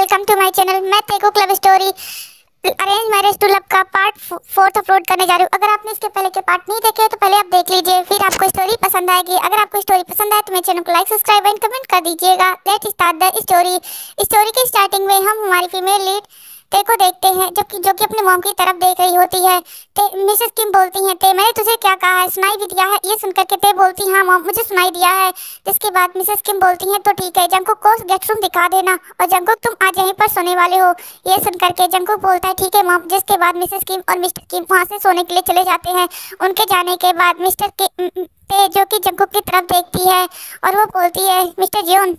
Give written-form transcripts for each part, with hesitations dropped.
Welcome to my channel. मैं तेको club story arrange marriage to love का part 4 upload करने जा रही हूँ। अगर आपने इसके पहले के पार्ट नहीं देखे तो पहले आप देख लीजिए, फिर आपको स्टोरी पसंद आएगी। अगर आपको स्टोरी पसंद आए तो मेरे चैनल को लाइक, सब्सक्राइब एंड कमेंट कर दीजिएगा। Let's start the story. Story की स्टार्टिंग में हम हमारी फीमेल लीड ते को देखते हैं जो कि अपने मॉम की तरफ देख रही होती है। ते मिसेस किम बोलती हैं, ते मैंने तुझे क्या कहा है, सुनाई भी दिया है? ये सुनकर के ते बोलती, हाँ मॉम मुझे सुनाई दिया है। जिसके बाद मिसेस किम बोलती हैं, तो ठीक है जंकुक को गेस्ट रूम दिखा देना और जंकुक तुम आज यहीं पर सोने वाले हो। ये सुनकर के जंकुक बोलता है ठीक है मॉम। जिसके बाद मिसेस किम और मिस्टर किम वहाँ से सोने के लिए चले जाते हैं। उनके जाने के बाद मिस्टर ते जो कि जंकुक की तरफ देखती है और वो बोलती है, मिस्टर जियोन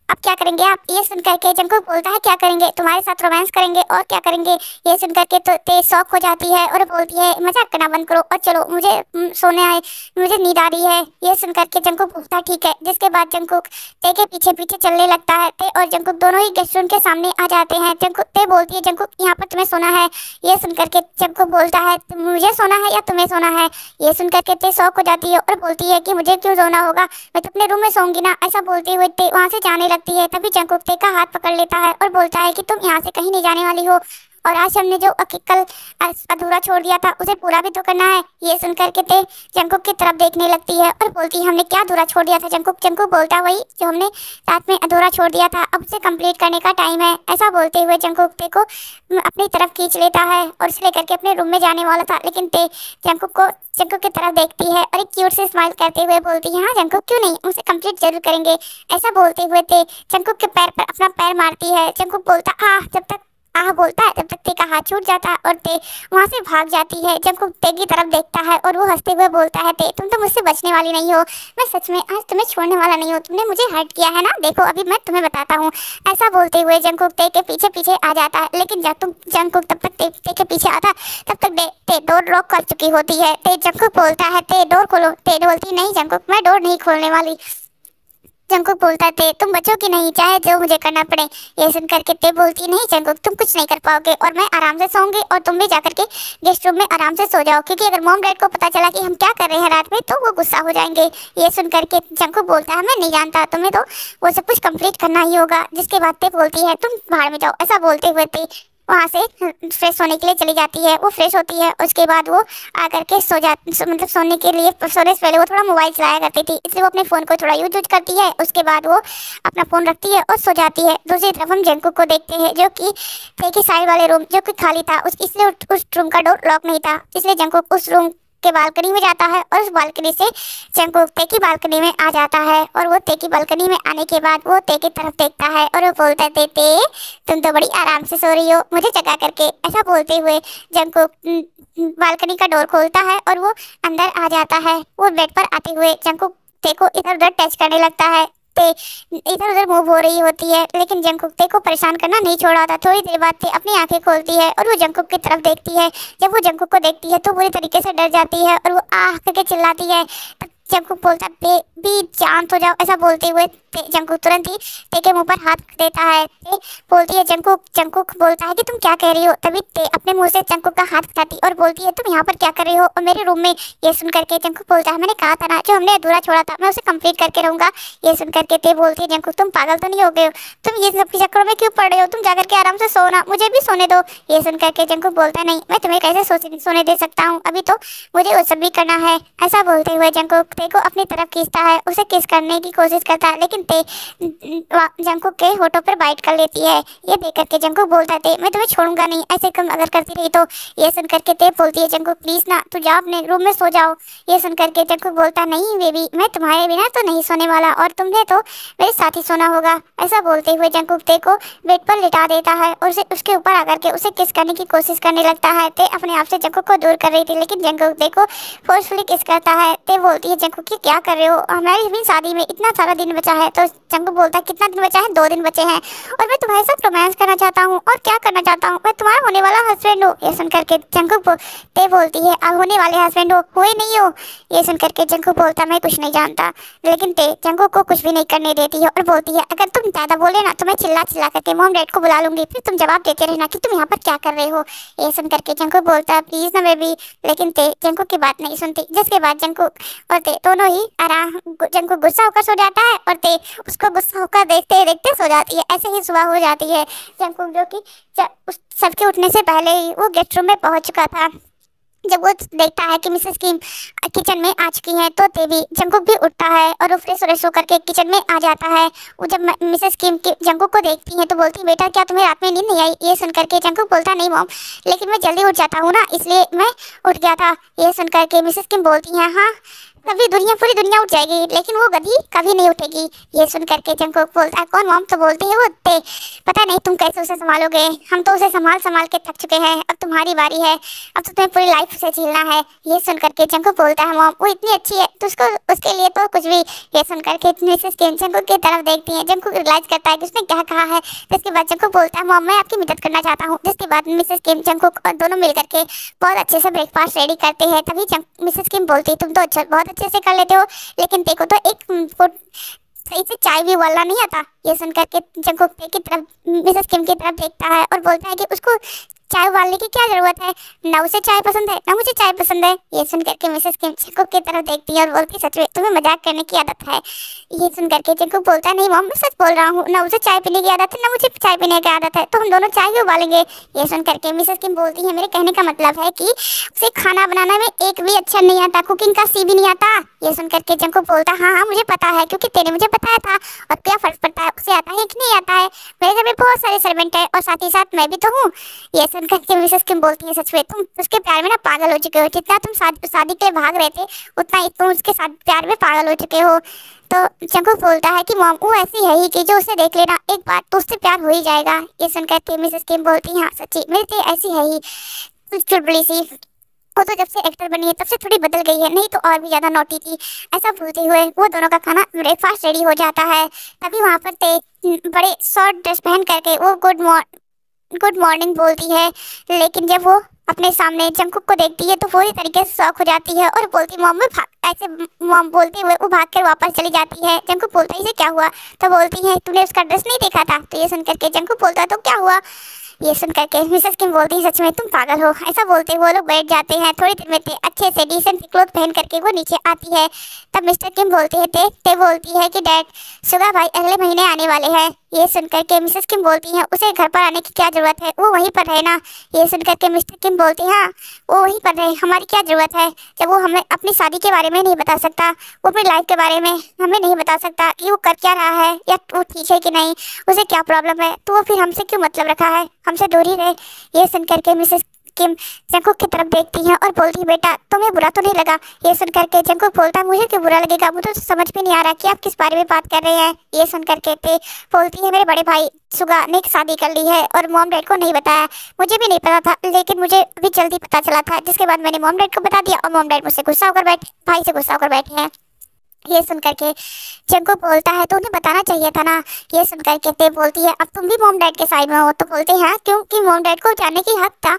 अब क्या करेंगे आप? ये सुनकर के जंकुक बोलता है, क्या करेंगे, तुम्हारे साथ रोमांस करेंगे और क्या करेंगे। ये सुनकर के तो ते शॉक हो जाती है और बोलती है, मजाक करना बंद करो और चलो, मुझे सोने आए, मुझे नींद आ रही है। ये सुनकर के जंकुक बोलता है ठीक है। जिसके बाद जंकुक ते के पीछे पीछे चलने लगता है। ते और जंकुक दोनों ही गेस्ट रूम के सामने आ जाते हैं। जंकुक ते बोलती है, जंकुक यहाँ पर तुम्हें सोना है। ये सुनकर के जंकुक बोलता है, मुझे सोना है या तुम्हें सोना है। ये सुनकर के ते शॉक हो जाती है और बोलती है कि मुझे क्यों सोना होगा, मैं तो अपने रूम में सोऊंगी ना। ऐसा बोलते हुए ते वहाँ से जाने लगती है। तभी जंकुक ते का हाथ पकड़ लेता है और बोलता है कि तुम यहाँ से कहीं नहीं जाने वाली हो और आज हमने जो कल अधूरा छोड़ दिया था उसे पूरा भी तो करना है। ये सुनकर के ते जंकुक की तरफ देखने लगती है और बोलती है, हमने क्या अधूरा छोड़ दिया था जंकुक? जंकुक बोलता है, वही जो हमने रात में अधूरा छोड़ दिया था, अब उसे कंप्लीट करने का टाइम है। ऐसा बोलते हुए जंकुक ते को अपनी तरफ खींच लेता है और उसे लेकर के अपने रूम में जाने वाला था, लेकिन ते जंकुक की तरफ देखती है और एक क्यूट से स्माइल करते हुए बोलती है, हाँ जंकुक क्यों नहीं, उसे कंप्लीट जरूर करेंगे। ऐसा बोलते हुए ते जंकुक के पैर पर अपना पैर मारती है। जंकुक बोलता बोलता है, जब तक ते का हाथ छूट जाता है और ते वहाँ से भाग जाती है। जंकुक ते की तरफ देखता है और वो हंसते हुए बोलता है, ते तुम तो मुझसे बचने वाली नहीं हो, मैं सच में आज तुम्हें छोड़ने वाला नहीं हूँ, तुमने मुझे हर्ट किया है ना, देखो अभी मैं तुम्हें बताता हूँ। ऐसा बोलते हुए जंकुक ते के पीछे पीछे आ जाता है, लेकिन जंकुक तब तक ते के पीछे आता है तब तक ते डोर लॉक कर चुकी होती है। ते जंकुक बोलता है, ते डोर खोलो। ते बोलती, नहीं जंकुक मैं डोर नहीं खोलने वाली। जंकुक बोलता है, तुम बचो कि नहीं, चाहे जो मुझे करना पड़े। ये सुनकर के ते बोलती, नहीं जंकुक तुम कुछ नहीं कर पाओगे और मैं आराम से सोऊंगी और तुम भी जाकर के गेस्ट रूम में आराम से सो जाओ, क्योंकि अगर मॉम डैड को पता चला कि हम क्या कर रहे हैं रात में तो वो गुस्सा हो जाएंगे। ये सुनकर के जंकुक बोलता है, मैं नहीं जानता, तुम्हें तो वो सब कुछ कंप्लीट करना ही होगा। जिसके बाद ते बोलती है, तुम बाहर में जाओ। ऐसा बोलते हुए ते वहाँ से फ्रेश होने के लिए चली जाती है। वो फ्रेश होती है, उसके बाद वो आकर के मतलब सोने से पहले वो थोड़ा मोबाइल चलाया करती थी, इसलिए वो अपने फ़ोन को थोड़ा यूज करती है। उसके बाद वो अपना फ़ोन रखती है और सो जाती है। दूसरी तरफ हम जंकुक को देखते हैं जो कि थे के साइड वाले रूम जो कि खाली था, इसलिए उस रूम का डोर लॉक नहीं था, इसलिए जंकुक उस रूम के बालकनी में जाता है और उस बालकनी से जंकुक ते की बालकनी में आ जाता है। और वो ते की बालकनी में आने के बाद वो ते की तरफ देखता है और वो बोलता है, ते तुम तो बड़ी आराम से सो रही हो, मुझे जगा करके। ऐसा बोलते हुए जंकुक बालकनी का डोर खोलता है और वो अंदर आ जाता है। वो बेड पर आते हुए जंकुक ते को इधर उधर टच करने लगता है। ते इधर उधर मूव हो रही होती है, लेकिन जंकुक ते को परेशान करना नहीं छोड़ा था। थोड़ी देर बाद ते अपनी आंखें खोलती है और वो जंकुक की तरफ देखती है। जब वो जंकुक को देखती है तो पूरी तरीके से डर जाती है और वो आह करके चिल्लाती है। जंकुक बोलता है, बेबी शांत हो जाओ। ऐसा बोलते हुए जंकुक तुरंत ही ते के मुंह पर हाथ देता है। ते बोलती है, जंकुक बोलता है कि तुम क्या कह रही हो। तभी ते अपने मुंह से जंकुक का हाथ हटाती और बोलती है, तुम यहाँ पर क्या कर रही हो और मेरे रूम में। ये सुनकर के जंकुक बोलता है, मैंने कहा था ना जो हमने अधूरा छोड़ा था मैं उसे कंप्लीट करके रहूंगा। ये सुनकर के ते बोलती है, जंकुक तुम पागल तो नहीं हो गए हो, तुम ये सब के चक्कर में क्यों पड़ रहे हो, तुम जाकर के आराम से सोना, मुझे भी सोने दो। ये सुनकर के जंकुक बोलता है, नहीं मैं तुम्हें कैसे सोने दे सकता हूँ, अभी तो मुझे वो सब भी करना है। ऐसा बोलते हुए जंकुक ते को अपनी तरफ खींचता है, उसे किस करने की कोशिश करता है, लेकिन ते जंकुक के होठों पर बाइट कर लेती है। ये देख करके जंकुक बोलता है, मैं तुम्हें छोड़ूंगा नहीं, ऐसे तुम अगर करती रही तो। ये सुन करके ते बोलती है, जंकुक प्लीज ना, तू जाओ अपने रूम में सो जाओ। ये सुन करके जंकुक बोलता, नहीं बेबी मैं तुम्हारे बिना तो नहीं सोने वाला और तुम्हें तो मेरे साथ ही सोना होगा। ऐसा बोलते हुए जंकुक ते को बेड पर लिटा देता है और उसे उसके ऊपर आकर के उसे किस करने की कोशिश करने लगता है। ते अपने आप से जंकुक को दूर कर रही थी, लेकिन जंकुक ते को फोर्सफुली किस करता है। ते बोलती है, जंकुक की क्या कर रहे हो, हमारी भी शादी में इतना सारा दिन बचा है। तो जंकुक बोलता है, कितना दिन बचा है, 2 दिन बचे हैं और मैं तुम्हारे साथ रोमांस करना चाहता हूँ और क्या करना चाहता हूँ, मैं तुम्हारा होने वाला हस्बैंड हूँ। ये सुनकर के जंकुक ते बोलती है, आप होने वाले हस्बैंड हो, हुए नहीं हो। ये सुनकर के जंकुक बोलता, मैं कुछ नहीं जानता, लेकिन ते जंकुक को कुछ भी नहीं करने देती है और बोलती है, अगर तुम ज़्यादा बोले ना तो मैं चिल्ला चिल्ला करके मॉम डैड को बुला लूंगी, फिर तुम जवाब देते रहना कि तुम यहाँ पर क्या कर रहे हो। ये सुनकर के जंकुक बोलता है, प्लीज ना बेबी, लेकिन ते जंकुक की बात नहीं सुनती। जिसके बाद जंकुक और ते दोनों ही जंकुक गुस्सा होकर सो जाता है और ते उसको गुस्सा होकर देखते ही देखते सो जाती है। ऐसे ही सुबह हो जाती है। जंगकुक जो कि उस सबके उठने से पहले ही वो गेस्ट रूम में पहुंच चुका था। जब वो देखता है कि मिसेस किम किचन में आ चुकी हैं तो तेवी जंगकुक भी उठता है और वो फ्रेश व्रेश होकर के किचन में आ जाता है। वो जब मिसेस किम के जंगकुक को देखती है तो बोलती, बेटा क्या तुम्हें रात में नींद नहीं आई? ये सुन करके जंगकुक बोलता, नहीं मॉम, लेकिन मैं जल्दी उठ जाता हूँ ना, इसलिए मैं उठ गया था। ये सुन करके मिसेस किम बोलती हैं, हाँ कभी पूरी दुनिया उठ जाएगी लेकिन वो गधी कभी नहीं उठेगी। ये सुन करके जंगकुक बोलता है, कौन मॉम? तो बोलती है, वो ते पता नहीं तुम कैसे उसे संभालोगे, हम तो उसे संभाल संभाल के थक चुके हैं, अब तुम्हारी बारी है, अब तो तुम्हें पूरी लाइफ से झेलना है। ये सुन करके जंगकुक बोलता है, मॉम वो इतनी अच्छी है तो उसको उसके लिए तो कुछ भी। ये सुन करके मिसेस किम जंगकुक की तरफ देखती है। जंगकुक रियलाइज करता है कि उसने क्या कहा है। जिसके बाद जंगकुक बोलता है, मॉम मैं आपकी मदद करना चाहता हूँ। जिसके बाद मिसेस किम जंगकुक और दोनों मिल करके बहुत अच्छे से ब्रेकफास्ट रेडी करते हैं। तभी मिसेस किम बोलती, तुम तो अच्छा बहुत अच्छे से कर लेते हो, लेकिन देखो तो एक फुट सही से चाय भी उबालना नहीं आता। ये सुन करके जंगकुक की तरफ मिसेस किम की तरफ देखता है और बोलता है कि उसको चाय उबालने की क्या जरूरत है, ना उसे चाय पसंद है ना मुझे चाय पसंद है। ये सुन करके मिसेस किम जंगकुक की तरफ देखती है और बोलती, सच में तुम्हें मजाक करने की आदत है। ये सुन करके जंगकुक बोलता है, नहीं मॉम मैं सच बोल रहा हूँ, ना उसे चाय पीने की आदत है ना मुझे चाय पीने की आदत है, तो हम दोनों चाय भी उबालेंगे। ये सुन करके मिसेस किम बोलती है, मेरे कहने का मतलब है कि उसे खाना बनाना में एक भी अच्छा नहीं आता, कुकिंग का सी भी नहीं आता। ये सुन करके जंगकुक बोलता, हाँ हाँ मुझे पता है, क्योंकि तेने मुझे बताया था, और क्या फर्क पड़ता है उसे आता है कि नहीं आता है, मेरे घर में बहुत सारे सर्वेंट है और साथ ही साथ मैं भी तो हूँ। ये सुन करके मिसेस किम बोलती है, सच में तुम उसके प्यार में ना पागल हो चुके हो, जितना तुम शादी के लिए भाग रहे थे उतना ही तुम उसके साथ प्यार में पागल हो चुके हो। तो जंगकुक बोलता है कि मॉम वो ऐसी है ही कि जो उसे देख लेना एक बार तो उससे प्यार हो ही जाएगा। ये सुन करके मिसेस किम बोलती है, हाँ सच्ची मेरी तो ऐसी है ही चुलबुली सी, वो तो जब से एक्टर बनी है तब से थोड़ी बदल गई है, नहीं तो और भी ज्यादा नोटी थी। ऐसा बोलते हुए वो दोनों का खाना ब्रेकफास्ट रेडी हो जाता है। तभी वहाँ पर बड़े शॉर्ट ड्रेस पहन करके वो गुड मॉर्निंग बोलती है, लेकिन जब वो अपने सामने जंगकुक को देखती है तो पूरी तरीके से शॉक हो जाती है और बोलती, मॉम मैं ऐसे मॉम बोलते हुए वो भाग कर वापस चली जाती है। जंगकुक बोलता है, इसे क्या हुआ? तो बोलती है, तूने उसका ड्रेस नहीं देखा था? तो ये सुन करके जंगकुक बोलता है, तो क्या हुआ? ये सुन करके मिसेस किम बोलती है, सच में तुम पागल हो। ऐसा बोलते वो लोग बैठ जाते हैं। थोड़ी देर में अच्छे से डिसेंट क्लोथ पहन करके वो नीचे आती है। तब मिस्टर किम बोलते हैं, ते बोलती है कि डैड सुगा भाई अगले महीने आने वाले हैं। ये सुन करके मिसेस किम बोलती है, उसे घर पर आने की क्या जरूरत है, वो वहीं पर रहे ना। ये सुन करके मिस्टर किम बोलते हैं, हाँ वो वहीं पर रहे, हमारी क्या जरूरत है, जब वो हमें अपनी शादी के बारे में नहीं बता सकता, वो अपनी लाइफ के बारे में हमें नहीं बता सकता कि वो कर क्या रहा है या वो ठीक है कि नहीं, उसे क्या प्रॉब्लम है, तो वो फिर हमसे क्यों मतलब रखा है, हमसे दूर ही रहे। ये सुन करके मिसेस किम जंगकुक की तरफ देखती है और बोलती है, बेटा तुम्हें बुरा तो नहीं लगा? ये सुन करके जंगकुक बोलता है, मुझे क्यों बुरा लगेगा, मुझे तो समझ में नहीं आ रहा कि आप किस बारे में बात कर रहे हैं। ये सुन करके ते बोलती है, मेरे बड़े भाई सुगा ने शादी कर ली है और मॉम डैड को नहीं बताया, मुझे भी नहीं पता था, लेकिन मुझे अभी जल्दी पता चला था, जिसके बाद मैंने मॉम डैड को बता दिया और मॉम डैड मुझसे गुस्सा होकर भाई से गुस्सा होकर बैठे हैं। ये सुन करके जंगकुक बोलता है, तो उन्हें बताना चाहिए था ना। ये सुन करके ते बोलती है, अब तुम भी मॉम डैड के साइड में हो? तो बोलते हैं, क्योंकि मॉम डैड को जानने की हक था।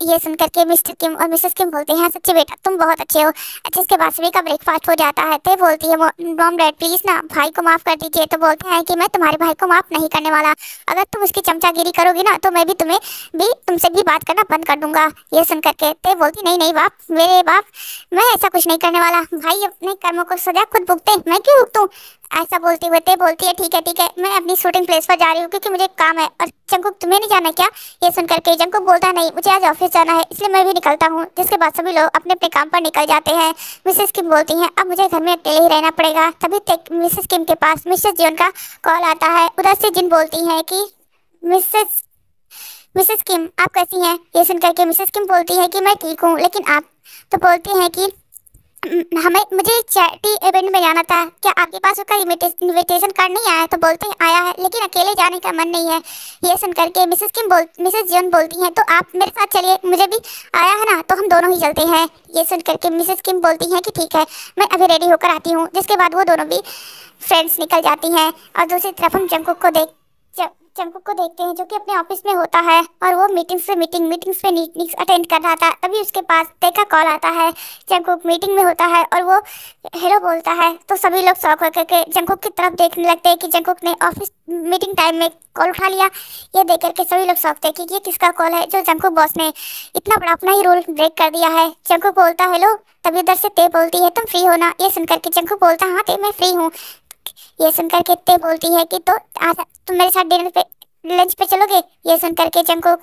ये सुन करके मिस्टर किम और मिसेस किम बोलते हैं, सच्ची बेटा तुम बहुत अच्छे हो। अच्छे इसके बाद सभी का ब्रेकफास्ट हो जाता है। ते बोलती है, मॉम डैड प्लीज ना भाई को माफ कर दीजिए। तो बोलते हैं कि मैं तुम्हारे भाई को माफ नहीं करने वाला, अगर तुम उसकी चमचागिरी करोगी ना तो मैं भी तुमसे भी बात करना बंद कर दूंगा। ये सुन करके ते बोलती, नहीं नहीं बाप, मेरे बाप मैं ऐसा कुछ नहीं करने वाला, भाई अपने कर्मों को सजा खुद भुगते, मैं क्यों भुगतूं? ऐसा बोलते हुए ते बोलती है, ठीक है मैं अपनी शूटिंग प्लेस पर जा रही हूँ क्योंकि मुझे काम है। और जंगकुक तुम्हें नहीं जाना क्या? ये सुन करके जंगकुक बोलता है, नहीं मुझे आज ऑफिस जाना है इसलिए मैं भी निकलता हूँ। जिसके बाद सभी लोग अपने अपने काम पर निकल जाते हैं। मिसेस किम बोलती हैं, अब मुझे घर में अकेले ही रहना पड़ेगा। तभी तक मिसेस किम के पास मिसेस जिन का कॉल आता है। उधर से जिन बोलती है कि मिसेस किम आप कैसी हैं? ये सुन करके मिसेस किम बोलती है कि मैं ठीक हूँ, लेकिन आप? तो बोलते हैं कि मुझे चैरिटी इवेंट में जाना था, क्या आपके पास उसका इनविटेशन कार्ड नहीं आया? तो बोलते हैं आया है, लेकिन अकेले जाने का मन नहीं है। ये सुन करके मिसेस जॉन बोलती हैं, तो आप मेरे साथ चलिए, मुझे भी आया है ना, तो हम दोनों ही चलते हैं। ये सुन करके मिसेस किम बोलती हैं कि ठीक है मैं अभी रेडी होकर आती हूँ। जिसके बाद वो दोनों भी फ्रेंड्स निकल जाती हैं। और दूसरी तरफ हम जंगकुक को देखते हैं जो कि अपने ऑफिस में होता है और वो मीटिंग्स पे मीटिंग्स अटेंड कर रहा था। तभी उसके पास ते का कॉल आता है। जंगकुक मीटिंग में होता है और वो हेलो बोलता है, तो सभी लोग शौक होकर के जंगकुक की तरफ देखने लगते हैं कि जंगकुक ने ऑफिस मीटिंग टाइम में कॉल उठा लिया। ये देख करके सभी लोग शौक थे कि ये किसका कॉल है जो जंगकुक बॉस ने इतना बड़ा अपना ही रोल ब्रेक कर दिया है। जंगकुक बोलता हेलो, तभी उधर से ते बोलती है तुम फ्री हो ना? ये सुनकर के जंगकुक बोलता हाँ ते मैं फ्री हूँ, ये सुनकर के ते बोलती है कि तो आज तुम मेरे साथ डिनर पे लंच पे चलोगे। ये सुनकर के जंगकुक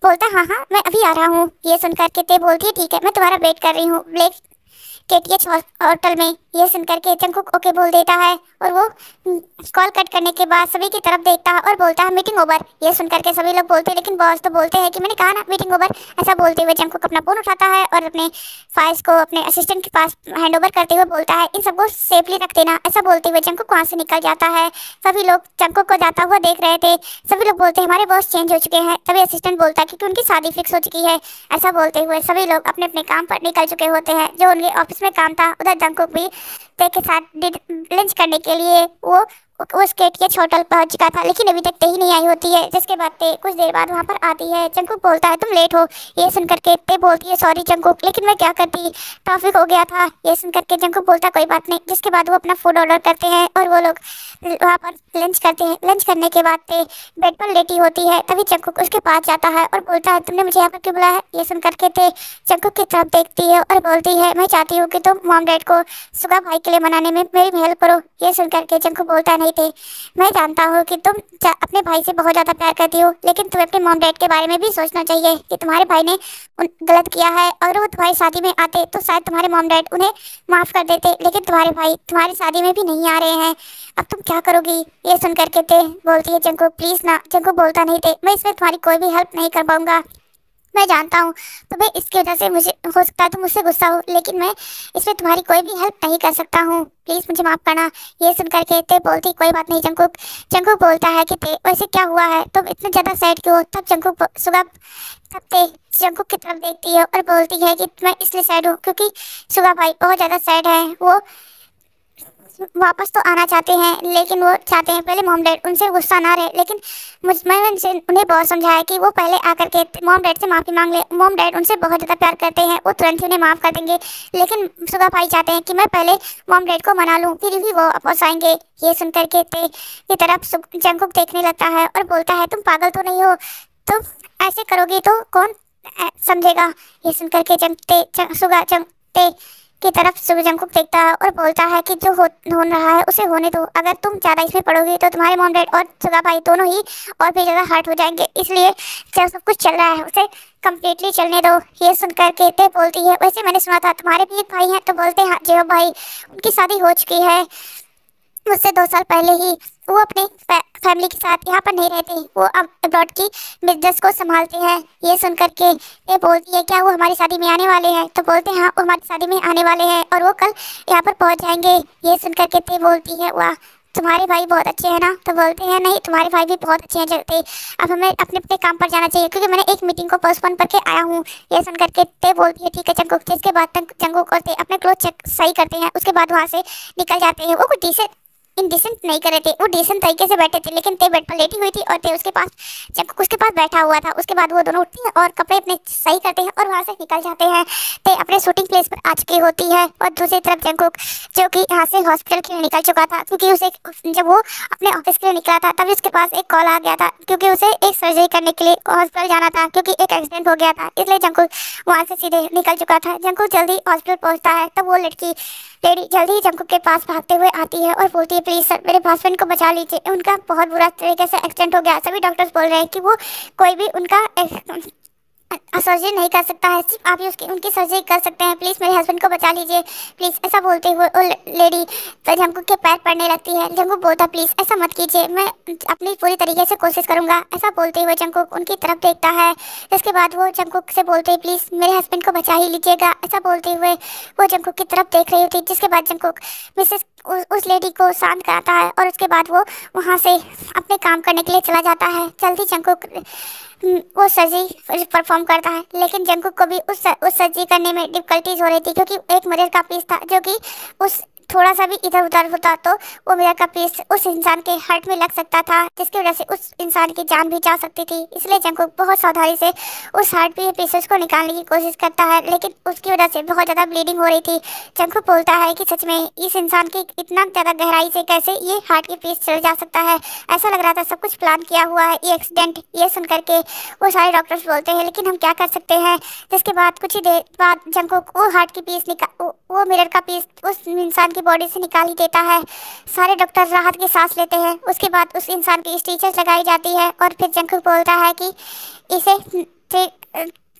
बोलता हाँ हाँ मैं अभी आ रहा हूँ। ये सुनकर के ते बोलती है ठीक है मैं तुम्हारा वेट कर रही हूँ ब्लैक केटीएच होटल में। ये सुनकर के जंगकुक ओके बोल देता है और वो कॉल कट करने के बाद सभी की तरफ देखता है और बोलता है मीटिंग ओवर। ये सुनकर के सभी लोग बोलते हैं लेकिन बॉस तो बोलते हैं कि मैंने कहा ना मीटिंग ओवर। ऐसा बोलते हुए जंगकुक अपना फोन उठाता है और अपने फाइल्स को अपने असिस्टेंट के पास हैंड ओवर करते हुए बोलता है इन सबको सेफली रख देना। ऐसा बोलते हुए जंगकुक वहाँ से निकल जाता है। सभी लोग जंगकुक को जाता हुआ देख रहे थे। सभी लोग बोलते हैं हमारे बॉस चेंज हो चुके हैं। तभी असिस्टेंट बोलता है क्योंकि उनकी शादी फिक्स हो चुकी है। ऐसा बोलते हुए सभी लोग अपने अपने काम पर निकल चुके होते हैं। जो उनके ऑफिस में काम था उधर जंगकुक भी ते के साथ लंच करने के लिए वो उस केटीएच होटल पहुंच चुका था लेकिन अभी तक ते ही नहीं आई होती है। जिसके बाद ते कुछ देर बाद वहां पर आती है। जंगकुक बोलता है तुम लेट हो। ये सुनकर के ते बोलती है सॉरी जंगकुक लेकिन मैं क्या करती ट्रैफिक हो गया था। ये सुनकर के जंगकुक बोलता कोई बात नहीं। जिसके बाद वो अपना फूड ऑर्डर करते हैं और वो लोग वहाँ पर लंच करते हैं। लंच करने के बाद ते बेड पर लेटी होती है। तभी जंगकुक उसके पास जाता है और बोलता है तुमने मुझे यहाँ पर क्यों बुलाया है। ये सुनकर के ते जंगकुक की तरफ देखती है और बोलती है मैं चाहती हूँ कि तुम मॉम डैड को सुगा भाई के लिए मनाने में मेरी हेल्प करो। ये सुनकर के जंगकुक बोलता है नहीं थे मैं जानता हूँ कि तुम अपने भाई से बहुत ज़्यादा प्यार करती हो लेकिन तुम्हें अपने मॉम डैड के बारे में भी सोचना चाहिए कि तुम्हारे भाई ने गलत किया है। अगर वो तुम्हारी शादी में आते तो शायद तुम्हारे मॉम डैड उन्हें माफ़ कर देते लेकिन तुम्हारे भाई तुम्हारी शादी में भी नहीं आ रहे हैं। अब तुम क्या करोगी। ये सुनकर के ते बोलती है जंगकुक प्लीज़ ना। जंगकुक बोलता नहीं थे मैं इसमें तुम्हारी कोई भी हेल्प नहीं कर पाऊंगा। मैं जानता हूँ तुम्हें इसकी वजह से मुझे हो सकता है तुम मुझसे गुस्सा हो लेकिन मैं इसमें तुम्हारी कोई भी हेल्प नहीं कर सकता हूँ। प्लीज़ मुझे माफ़ करना। ये सुनकर के ते बोलती कोई बात नहीं जंगकुक। जंगकुक बोलता है कि ते वैसे क्या हुआ है तुम इतने ज़्यादा सैड क्यों हो। तब जंगकुक सुगा तब ते जंगकुक की तरफ देखती है और बोलती है कि मैं इसलिए सैड हूँ क्योंकि सुगा भाई बहुत ज़्यादा सैड है। वो वापस तो आना चाहते हैं लेकिन वो चाहते हैं पहले मॉम डैड उनसे गुस्सा ना रहे। लेकिन मैंने उन्हें बहुत समझाया कि वो पहले आकर के मॉम डैड से माफ़ी मांग ले। मॉम डैड उनसे बहुत ज़्यादा प्यार करते हैं वो तुरंत ही उन्हें माफ़ कर देंगे। लेकिन सुगा भाई चाहते हैं कि मैं पहले मॉम डैड को मना लूँ फिर भी वो वापस आएंगे। ये सुनकर के ते की तरफ जंगकुक देखने लगता है और बोलता है तुम पागल तो नहीं हो। तुम ऐसे करोगी तो कौन समझेगा। ये सुनकर के ते की तरफ जंगकुक देखता है और बोलता है कि जो हो रहा है उसे होने दो। अगर तुम ज़्यादा इसमें पड़ोगे तो तुम्हारे मॉम डैड और सुगा भाई दोनों ही और भी ज़्यादा हर्ट हो जाएंगे। इसलिए जो सब कुछ चल रहा है उसे कम्प्लीटली चलने दो। ये सुनकर के ते बोलती है वैसे मैंने सुना था तुम्हारे भी एक भाई हैं। तो बोलते हैं हाँ जेब भाई उनकी शादी हो चुकी है मुझसे 2 साल पहले ही। वो अपने फैमिली के साथ यहाँ पर नहीं रहते वो अब अब्रॉड की बिजनेस को संभालते हैं। ये सुनकर के ये बोलती है क्या वो हमारी शादी में आने वाले हैं। तो बोलते हैं हाँ वो हमारी शादी में आने वाले हैं और वो कल यहाँ पर पहुँच जाएंगे। ये सुनकर के ते बोलती है वाह तुम्हारे भाई बहुत अच्छे हैं ना। तो बोलते हैं नहीं तुम्हारे भाई भी बहुत अच्छे हैं चलते अब हमें अपने अपने काम पर जाना चाहिए क्योंकि मैंने एक मीटिंग को पोस्टपोन करके आया हूँ। ये सुनकर के ते बोलती है ठीक है जंगकुक। इसके बाद जंगकुक और ते अपने क्लोथ चेक सही करते हैं उसके बाद वहाँ से निकल जाते हैं। वो कुछ इंडिसेंट नहीं कर रहे थे वो डिसेंट तरीके से बैठे थे लेकिन ते बेड पर लेटी हुई थी और ते उसके पास जंगकुक उसके पास बैठा हुआ था। उसके बाद वो दोनों उठती हैं और कपड़े अपने सही करते हैं और वहाँ से निकल जाते हैं। ते अपने शूटिंग प्लेस पर आ चुकी होती है और दूसरी तरफ जंगकुक जो कि यहाँ से हॉस्पिटल के लिए निकल चुका था क्योंकि उसे जब वो अपने ऑफिस के लिए निकला था तभी उसके पास एक कॉल आ गया था क्योंकि उसे एक सर्जरी करने के लिए हॉस्पिटल जाना था क्योंकि एक एक्सीडेंट हो गया था। इसलिए जंगकुक वहाँ से सीधे निकल चुका था। जंगकुक जल्दी हॉस्पिटल पहुँचता है तब वो लेडी जल्दी ही जंगकुक के पास भागते हुए आती है और बोलती है प्लीज़ सर मेरे हस्बैंड को बचा लीजिए उनका बहुत बुरा तरीके से एक्सीडेंट हो गया। सभी डॉक्टर्स बोल रहे हैं कि वो कोई भी उनका सर्जरी नहीं कर सकता है सिर्फ आप ही उनकी सर्जरी कर सकते हैं। प्लीज़ मेरे हस्बैंड को बचा लीजिए प्लीज़। ऐसा बोलते हुए वो लेडी तो जंगकुक के पैर पड़ने लगती है। जंगकुक बोलता प्लीज़ ऐसा मत कीजिए मैं अपनी पूरी तरीके से कोशिश करूँगा। ऐसा बोलते हुए जंगकुक उनकी तरफ देखता है। इसके बाद वो जंगकुक से बोलते हैं प्लीज़ मेरे हस्बैंड को बचा ही लीजिएगा। ऐसा बोलते हुए वो जंगकुक की तरफ देख रही होती। जिसके बाद जंगकुक मिसेस उस लेडी को शांत कराता है और उसके बाद वो वहाँ से अपने काम करने के लिए चला जाता है। जल्दी जंगकुक वो सर्जरी परफॉर्म करता है लेकिन जंगकुक को भी उस सर्जरी करने में डिफिकल्टीज हो रही थी क्योंकि एक मिरर का पीस था जो कि उस थोड़ा सा भी इधर उधर होता तो वो मिरर का पीस उस इंसान के हार्ट में लग सकता था जिसकी वजह से उस इंसान की जान भी जा सकती थी। इसलिए जंगकुक बहुत सावधानी से उस हार्ट के पीसेस को निकालने की कोशिश करता है लेकिन उसकी वजह से बहुत ज़्यादा ब्लीडिंग हो रही थी। जंगकुक बोलता है कि सच में इस इंसान की इतना ज़्यादा गहराई से कैसे ये हार्ट के पीस चल जा सकता है। ऐसा लग रहा था सब कुछ प्लान किया हुआ है ये एक्सीडेंट। ये सुन करके वो सारे डॉक्टर्स बोलते हैं लेकिन हम क्या कर सकते हैं। जिसके बाद कुछ ही देर बाद जंगकुक वो हार्ट की पीस वो मिरर का पीस उस इंसान की बॉडी से निकाल ही देता है। सारे डॉक्टर राहत की सांस लेते हैं। उसके बाद उस इंसान की स्टिचेस लगाई जाती है और फिर जंकुक बोलता है कि इसे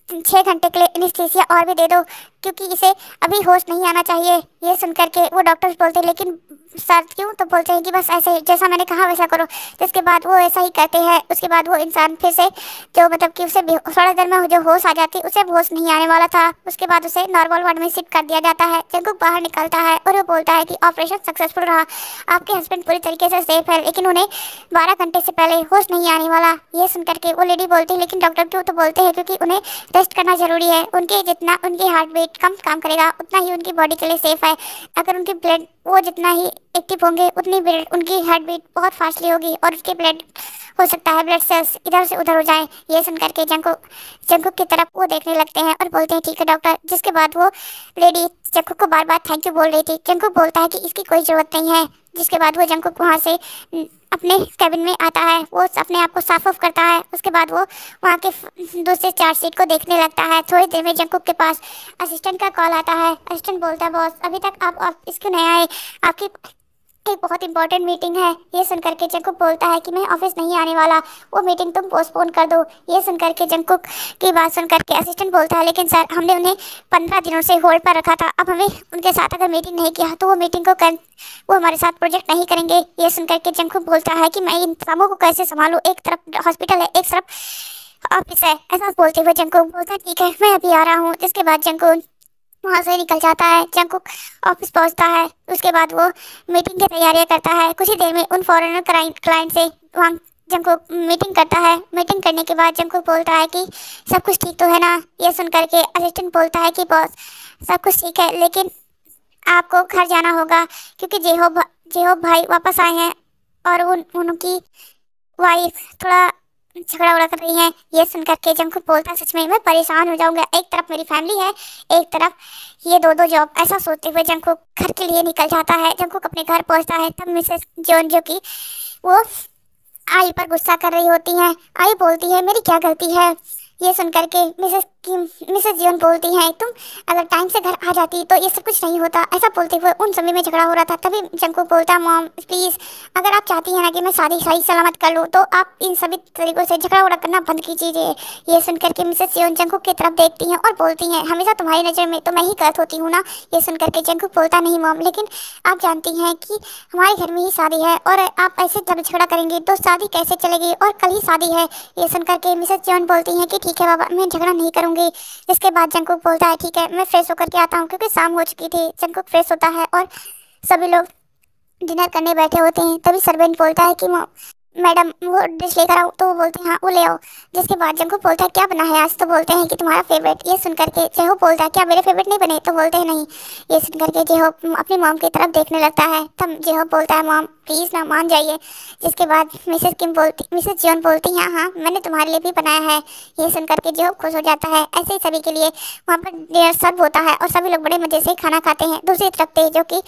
6 घंटे के लिए एनेस्थीसिया और भी दे दो, क्योंकि इसे अभी होश नहीं आना चाहिए। ये सुनकर के वो डॉक्टर्स बोलते हैं लेकिन सर क्यों? तो बोलते हैं कि बस ऐसे जैसा मैंने कहा वैसा करो। तो इसके बाद वो ऐसा ही कहते हैं। उसके बाद वो इंसान फिर से जो मतलब कि उसे थोड़ा देर में जो होश आ जाती, उसे होश नहीं आने वाला था। उसके बाद उसे नॉर्मल वार्ड में शिफ्ट कर दिया जाता है। जंकुक बाहर निकलता है और वो बोलता है कि ऑपरेशन सक्सेसफुल रहा, आपके हस्बैंड पूरी तरीके से सेफ है, लेकिन उन्हें 12 घंटे से पहले होश नहीं आने वाला। ये सुनकर के वो लेडी बोलती है लेकिन डॉक्टर क्यों? तो बोलते हैं क्योंकि उन्हें रेस्ट करना जरूरी है। उनके जितना उनकी हार्ट बीट कम काम करेगा उतना ही उनकी बॉडी के लिए सेफ है। अगर उनकी ब्लड वो जितना ही एक्टिव होंगे उतनी ब्लड उनकी हार्ट बीट बहुत फास्टली होगी और उसके ब्लड हो सकता है ब्लड सेल्स इधर से उधर हो जाए। ये सुनकर के जंकुक की तरफ वो देखने लगते हैं और बोलते हैं ठीक है डॉक्टर। जिसके बाद वो लेडी जंकुक को बार बार थैंक यू बोल रही थी। जंकुक बोलता है कि इसकी कोई ज़रूरत नहीं है। जिसके बाद वो जंकुक वहाँ से अपने कैबिन में आता है। वो अपने आप को साफ ऑफ करता है। उसके बाद वो वहाँ के दूसरे चार्ज शीट को देखने लगता है। थोड़ी देर में जंकुक के पास असिस्टेंट का कॉल आता है। असिस्टेंट बोलता है बॉस अभी तक आप इसको नहीं आए, आपकी एक बहुत इंपॉर्टेंट मीटिंग है। ये सुनकर के जंकुक बोलता है कि मैं ऑफिस नहीं आने वाला, वो मीटिंग तुम पोस्टपोन कर दो। ये सुनकर के जंकुक की बात सुनकर के असिस्टेंट बोलता है लेकिन सर हमने उन्हें 15 दिनों से होल्ड पर रखा था, अब हमें उनके साथ अगर मीटिंग नहीं किया तो वो मीटिंग को वो हमारे साथ प्रोजेक्ट नहीं करेंगे। ये सुनकर के जंकुक बोलता है कि मैं इन कामों को कैसे संभालूं, एक तरफ हॉस्पिटल है एक तरफ ऑफिस है। ऐसा बोलते हुए जंकुक बोलता है ठीक है मैं अभी आ रहा हूँ। जिसके बाद जंकुक वहाँ से निकल जाता है। जंकुक ऑफिस पहुँचता है। उसके बाद वो मीटिंग की तैयारियां करता है। कुछ ही देर में उन फॉरेनर क्लाइंट से वहाँ जंकुक मीटिंग करता है। मीटिंग करने के बाद जंकुक बोलता है कि सब कुछ ठीक तो है ना? ये सुन करके असिस्टेंट बोलता है कि बॉस सब कुछ ठीक है लेकिन आपको घर जाना होगा क्योंकि जेहोब भाई वापस आए हैं और उनकी वाइफ थोड़ा झगड़ा उड़ा कर रही है। ये सुनकर के जंकुक बोलता है सच में मैं परेशान हो जाऊंगा, एक तरफ मेरी फैमिली है एक तरफ ये दो जॉब। ऐसा सोचते हुए जंकुक घर के लिए निकल जाता है। जंकुक अपने घर पहुंचता है तब मिसेस जॉन जो कि वो आई पर गुस्सा कर रही होती हैं। आई बोलती है मेरी क्या गलती है? ये सुनकर के मिसेस जियोन बोलती हैं तुम अगर टाइम से घर आ जाती तो ये सब कुछ नहीं होता। ऐसा बोलते हुए उन समय में झगड़ा हो रहा था। तभी जंकुक बोलता मॉम प्लीज़ अगर आप चाहती हैं ना कि मैं शादी सही सलामत कर लूँ तो आप इन सभी तरीकों से झगड़ा उड़ा करना बंद कीजिए। ये सुनकर के मिसेस जियोन जंकुक की तरफ देखती हैं और बोलती हैं हमेशा तुम्हारी नज़र में तो मैं ही गलत होती हूँ ना? ये सुनकर के जंकुक बोलता नहीं मॉम, लेकिन आप जानती हैं कि हमारे घर में ही शादी है और आप ऐसे जब झगड़ा करेंगी तो शादी कैसे चलेगी और कल ही शादी है। ये सुनकर के मिसेस जियोन बोलती हैं कि ठीक है बाबा मैं झगड़ा नहीं करूँगी। इसके बाद जंकुक बोलता है ठीक है मैं फ्रेश होकर के आता हूँ क्योंकि शाम हो चुकी थी। जंकुक फ्रेश होता है और सभी लोग डिनर करने बैठे होते हैं। तभी सर्वेंट बोलता है कि मैडम वो डिश लेकर आओ। तो वो बोलते हैं हाँ वो ले आओ। जिसके बाद जंकुक बोलता है क्या बना है आज? तो बोलते हैं कि तुम्हारा फेवरेट। ये सुनकर के जेहो बोलता है क्या मेरे फेवरेट नहीं बने? तो बोलते हैं नहीं। ये सुनकर के जेहो अपनी मॉम की तरफ देखने लगता है। तब जेहो बोलता है मॉम प्लीज़ ना मान जाइए। जिसके बाद मिसेस जियोन बोलती हैं हाँ मैंने तुम्हारे लिए भी बनाया है। ये सुनकर के जेहो खुश हो जाता है। ऐसे ही सभी के लिए वहाँ पर डिनर सर्व होता है और सभी लोग बड़े मज़े से खाना खाते हैं। दूसरी तरफ ते जो कि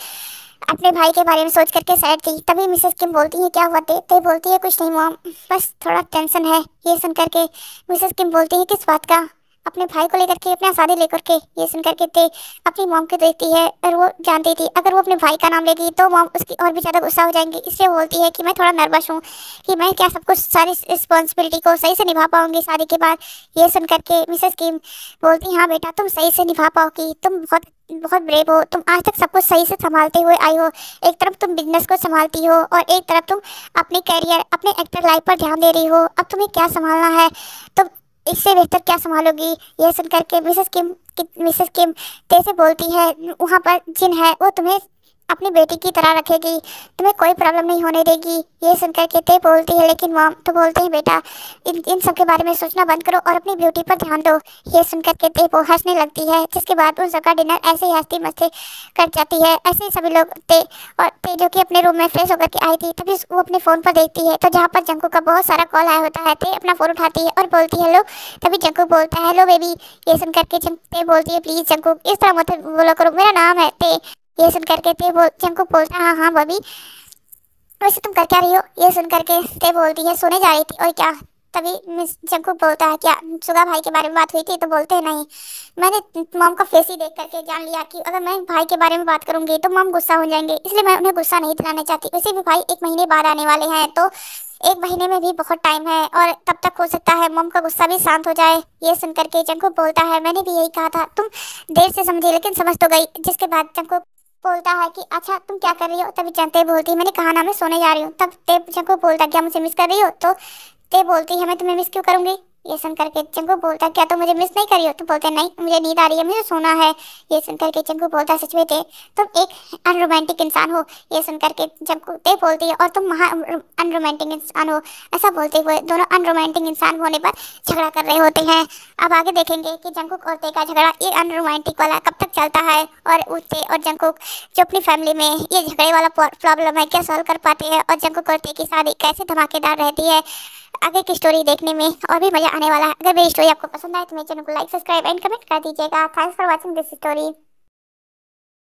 अपने भाई के बारे में सोच करके सैड थी। तभी मिसेस किम बोलती है क्या हुआ? ते बोलती है कुछ नहीं मॉम बस थोड़ा टेंशन है। ये सुन करके मिसेस किम बोलती है किस बात का? अपने भाई को लेकर के अपना शादी लेकर के। ये सुन करके ते अपनी मॉम को देखती है और वो जानती थी अगर वो अपने भाई का नाम लेगी तो मॉम उसकी और भी ज़्यादा गुस्सा हो जाएंगी। इसलिए बोलती है कि मैं थोड़ा नर्वस हूँ कि मैं क्या सब कुछ सारी रिस्पॉन्सिबिलिटी को सही से निभा पाऊंगी शादी के बाद। ये सुन करके मिसेस किम बोलती हाँ बेटा तुम सही से निभा पाओगी, तुम बहुत बहुत ब्रेव हो, तुम आज तक सब कुछ सही से संभालते हुए आई हो। एक तरफ तुम बिजनेस को संभालती हो और एक तरफ तुम अपने कैरियर अपने एक्टर लाइफ पर ध्यान दे रही हो। अब तुम्हें क्या संभालना है? तुम इससे बेहतर क्या संभालोगी? ये सुन करके मिसेस किम तेसे बोलती है वहाँ पर जिन है वो तुम्हें अपनी बेटी की तरह रखेगी, तुम्हें कोई प्रॉब्लम नहीं होने देगी। ये सुनकर के ते बोलती है लेकिन मॉम तो बोलते हैं बेटा इन सब के बारे में सोचना बंद करो और अपनी ब्यूटी पर ध्यान दो। ये सुनकर के ते वो हंसने लगती है। जिसके बाद उन सबका डिनर ऐसे ही हंसती मस्ती कट जाती है। ऐसे ही सभी लोग ते जो कि अपने रूम में फ्रेश होकर के आई थी तभी वो अपने फ़ोन पर देखती है तो जहाँ पर जंकुक का बहुत सारा कॉल आया होता है। ते अपना फ़ोन उठाती है और बोलती है हेलो। तभी जंकुक बोलता है हेलो बेबी। ये सुनकर के ते बोलती है प्लीज़ जंकुक इस तरह मत बोला करो, मेरा नाम है ते। ये सुन करके जंकुक बोलता है हाँ हाँ बॉबी वैसे तुम कर क्या रही हो? ये सुन करके ते बोलती है सोने जा रही थी। और क्या? तभी मिस जंकुक बोलता है क्या सुगा भाई के बारे में बात हुई थी, तो बोलते हैं नहीं। मैंने मॉम का फेस ही देख करके जान लिया कि अगर मैं भाई के बारे में बात करूंगी तो मॉम गुस्सा हो जाएंगे, इसलिए मैं उन्हें गुस्सा नहीं दिलाना चाहती। वैसे भी भाई 1 महीने बाद आने वाले हैं, तो 1 महीने में भी बहुत टाइम है और तब तक हो सकता है मॉम का गुस्सा भी शांत हो जाए। ये सुन करके जंकुक बोलता है मैंने भी यही कहा था, तुम देर से समझी लेकिन समझ तो गई। जिसके बाद जंकुक बोलता है कि अच्छा तुम क्या कर रही हो, तभी ते बोलती है मैंने कहा ना मैं सोने जा रही हूँ। तब ते जंकुक बोलता है क्या मुझे मिस कर रही हो, तो ते बोलती है मैं तुम्हें मिस क्यों करूंगी। ये सुन करके जंकुक बोलता है क्या तुम मुझे मिस नहीं करी हो, तो बोलते नहीं मुझे नींद आ रही है, मुझे सोना है। ये सुन करके जंकुक बोलता है सच में ते तुम एक अनरोमांटिक इंसान हो। ये सुन करके जंकुक ते बोलती है और तुम महा अनरोमांटिक इंसान हो। ऐसा बोलते हुए दोनों अनरोमांटिक इंसान होने पर झगड़ा कर रहे होते हैं। अब आगे देखेंगे कि जंकुक और ते का झगड़ा ये अनरोमांटिक वाला कब तक चलता है, और ते और जंकुक जो अपनी फैमिली में ये झगड़े वाला प्रॉब्लम है क्या सॉल्व कर पाते हैं, और जंकुक और ते की शादी कैसे धमाकेदार रहती है। आगे की स्टोरी देखने में और भी मजा आने वाला है। अगर मेरी स्टोरी आपको पसंद आए तो मेरे चैनल को लाइक सब्सक्राइब एंड कमेंट कर दीजिएगा। Thanks for watching this story.